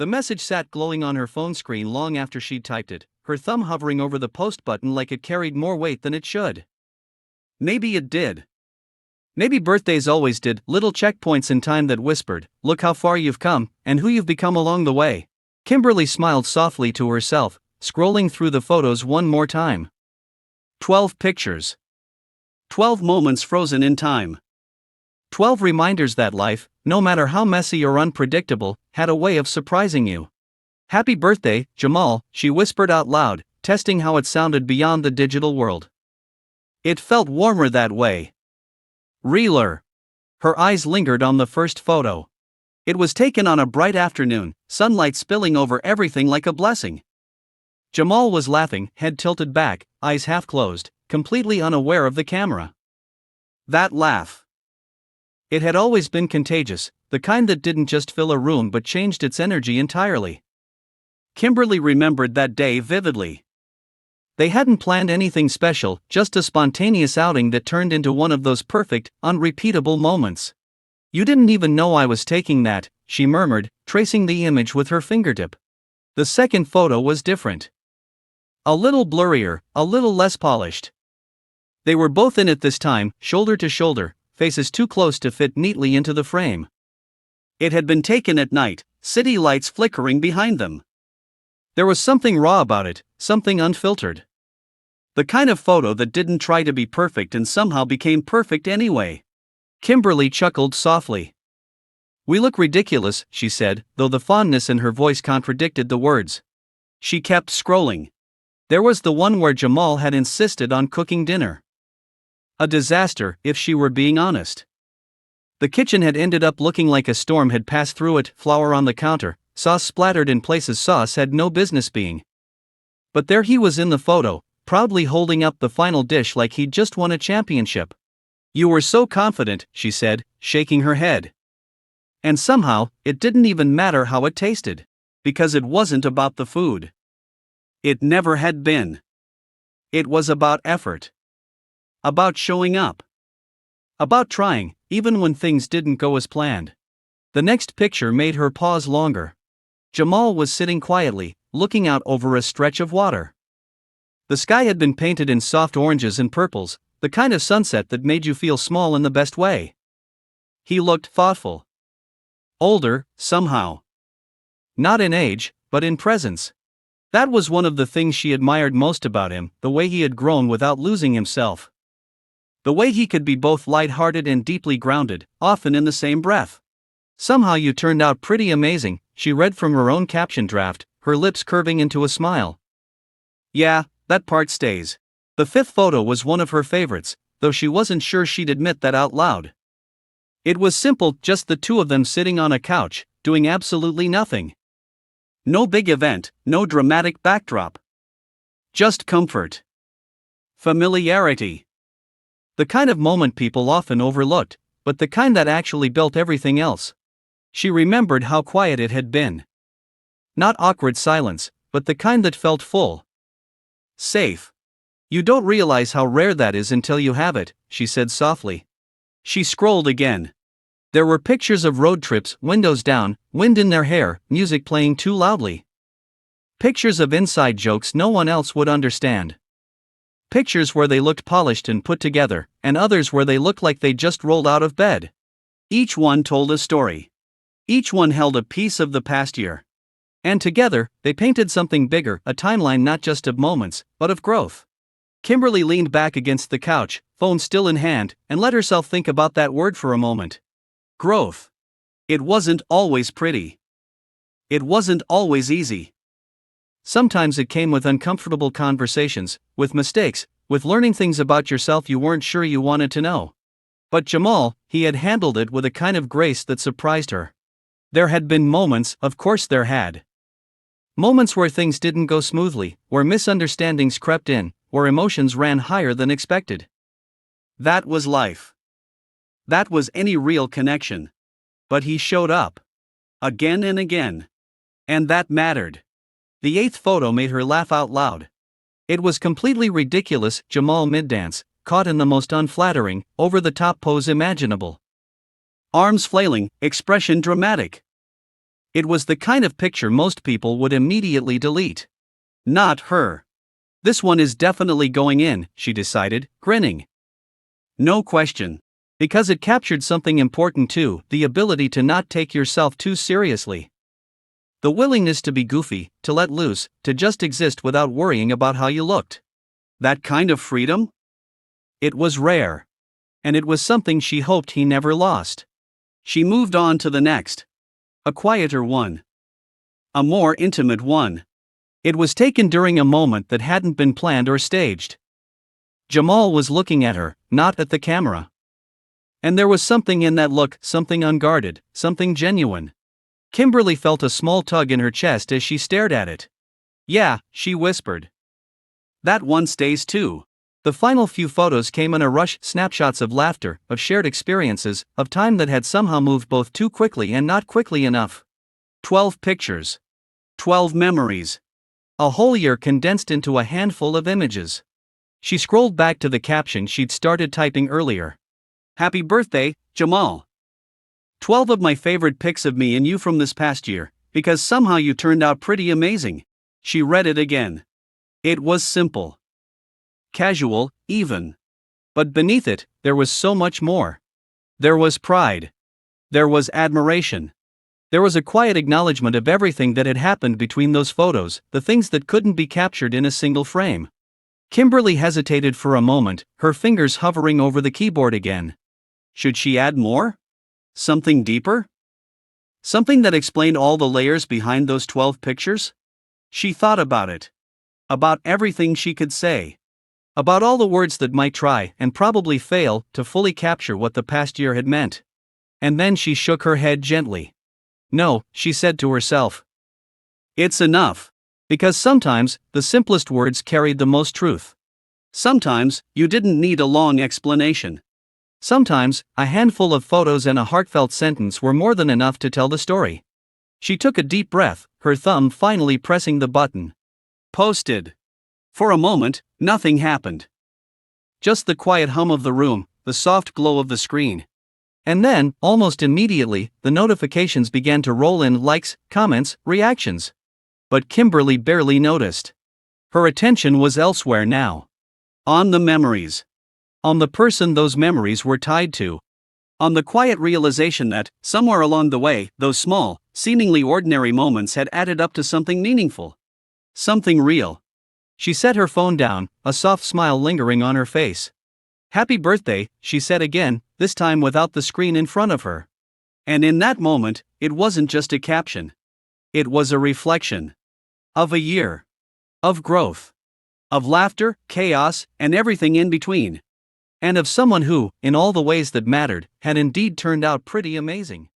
The message sat glowing on her phone screen long after she'd typed it, her thumb hovering over the post button like it carried more weight than it should. Maybe it did. Maybe birthdays always did, little checkpoints in time that whispered, "Look how far you've come, and who you've become along the way." Kimberly smiled softly to herself, scrolling through the photos one more time. 12 pictures. 12 moments frozen in time. 12 reminders that life, no matter how messy or unpredictable, had a way of surprising you. "Happy birthday, Jamal," she whispered out loud, testing how it sounded beyond the digital world. It felt warmer that way. Realer. Her eyes lingered on the first photo. It was taken on a bright afternoon, sunlight spilling over everything like a blessing. Jamal was laughing, head tilted back, eyes half closed, completely unaware of the camera. That laugh. It had always been contagious, the kind that didn't just fill a room but changed its energy entirely. Kimberly remembered that day vividly. They hadn't planned anything special, just a spontaneous outing that turned into one of those perfect, unrepeatable moments. "You didn't even know I was taking that," she murmured, tracing the image with her fingertip. The second photo was different. A little blurrier, a little less polished. They were both in it this time, shoulder to shoulder, faces too close to fit neatly into the frame. It had been taken at night, city lights flickering behind them. There was something raw about it, something unfiltered. The kind of photo that didn't try to be perfect and somehow became perfect anyway. Kimberly chuckled softly. "We look ridiculous," she said, though the fondness in her voice contradicted the words. She kept scrolling. There was the one where Jamal had insisted on cooking dinner. A disaster, if she were being honest. The kitchen had ended up looking like a storm had passed through it, flour on the counter, sauce splattered in places sauce had no business being. But there he was in the photo, proudly holding up the final dish like he'd just won a championship. "You were so confident," she said, shaking her head. And somehow, it didn't even matter how it tasted. Because it wasn't about the food. It never had been. It was about effort. About showing up. About trying, even when things didn't go as planned. The next picture made her pause longer. Jamal was sitting quietly, looking out over a stretch of water. The sky had been painted in soft oranges and purples, the kind of sunset that made you feel small in the best way. He looked thoughtful. Older, somehow. Not in age, but in presence. That was one of the things she admired most about him, the way he had grown without losing himself. The way he could be both light-hearted and deeply grounded, often in the same breath. "Somehow you turned out pretty amazing," she read from her own caption draft, her lips curving into a smile. Yeah, that part stays. The fifth photo was one of her favorites, though she wasn't sure she'd admit that out loud. It was simple, just the two of them sitting on a couch, doing absolutely nothing. No big event, no dramatic backdrop. Just comfort. Familiarity. The kind of moment people often overlooked, but the kind that actually built everything else. She remembered how quiet it had been. Not awkward silence, but the kind that felt full. Safe. "You don't realize how rare that is until you have it," she said softly. She scrolled again. There were pictures of road trips, windows down, wind in their hair, music playing too loudly. Pictures of inside jokes no one else would understand. Pictures where they looked polished and put together, and others where they looked like they just rolled out of bed. Each one told a story. Each one held a piece of the past year. And together, they painted something bigger, a timeline not just of moments, but of growth. Kimberly leaned back against the couch, phone still in hand, and let herself think about that word for a moment. Growth. It wasn't always pretty. It wasn't always easy. Sometimes it came with uncomfortable conversations, with mistakes, with learning things about yourself you weren't sure you wanted to know. But Jamal, he had handled it with a kind of grace that surprised her. There had been moments, of course there had. Moments where things didn't go smoothly, where misunderstandings crept in, where emotions ran higher than expected. That was life. That was any real connection. But he showed up. Again and again. And that mattered. The eighth photo made her laugh out loud. It was completely ridiculous, Jamal mid-dance, caught in the most unflattering, over-the-top pose imaginable. Arms flailing, expression dramatic. It was the kind of picture most people would immediately delete. Not her. This one is definitely going in, she decided, grinning. No question. Because it captured something important too, the ability to not take yourself too seriously. The willingness to be goofy, to let loose, to just exist without worrying about how you looked. That kind of freedom? It was rare. And it was something she hoped he never lost. She moved on to the next. A quieter one. A more intimate one. It was taken during a moment that hadn't been planned or staged. Jamal was looking at her, not at the camera. And there was something in that look, something unguarded, something genuine. Kimberly felt a small tug in her chest as she stared at it. Yeah, she whispered. That one stays too. The final few photos came in a rush, snapshots of laughter, of shared experiences, of time that had somehow moved both too quickly and not quickly enough. 12 pictures. 12 memories. A whole year condensed into a handful of images. She scrolled back to the caption she'd started typing earlier. Happy birthday, Jamal. 12 of my favorite pics of me and you from this past year, because somehow you turned out pretty amazing. She read it again. It was simple. Casual, even. But beneath it, there was so much more. There was pride. There was admiration. There was a quiet acknowledgement of everything that had happened between those photos, the things that couldn't be captured in a single frame. Kimberly hesitated for a moment, her fingers hovering over the keyboard again. Should she add more? Something deeper? Something that explained all the layers behind those 12 pictures? She thought about it. About everything she could say. About all the words that might try, and probably fail, to fully capture what the past year had meant. And then she shook her head gently. No, she said to herself. It's enough. Because sometimes, the simplest words carried the most truth. Sometimes, you didn't need a long explanation. Sometimes, a handful of photos and a heartfelt sentence were more than enough to tell the story. She took a deep breath, her thumb finally pressing the button. Posted. For a moment, nothing happened. Just the quiet hum of the room, the soft glow of the screen. And then, almost immediately, the notifications began to roll in: likes, comments, reactions. But Kimberly barely noticed. Her attention was elsewhere now. On the memories. On the person those memories were tied to. On the quiet realization that, somewhere along the way, those small, seemingly ordinary moments had added up to something meaningful. Something real. She set her phone down, a soft smile lingering on her face. Happy birthday, she said again, this time without the screen in front of her. And in that moment, it wasn't just a caption. It was a reflection. Of a year. Of growth. Of laughter, chaos, and everything in between. And of someone who, in all the ways that mattered, had indeed turned out pretty amazing.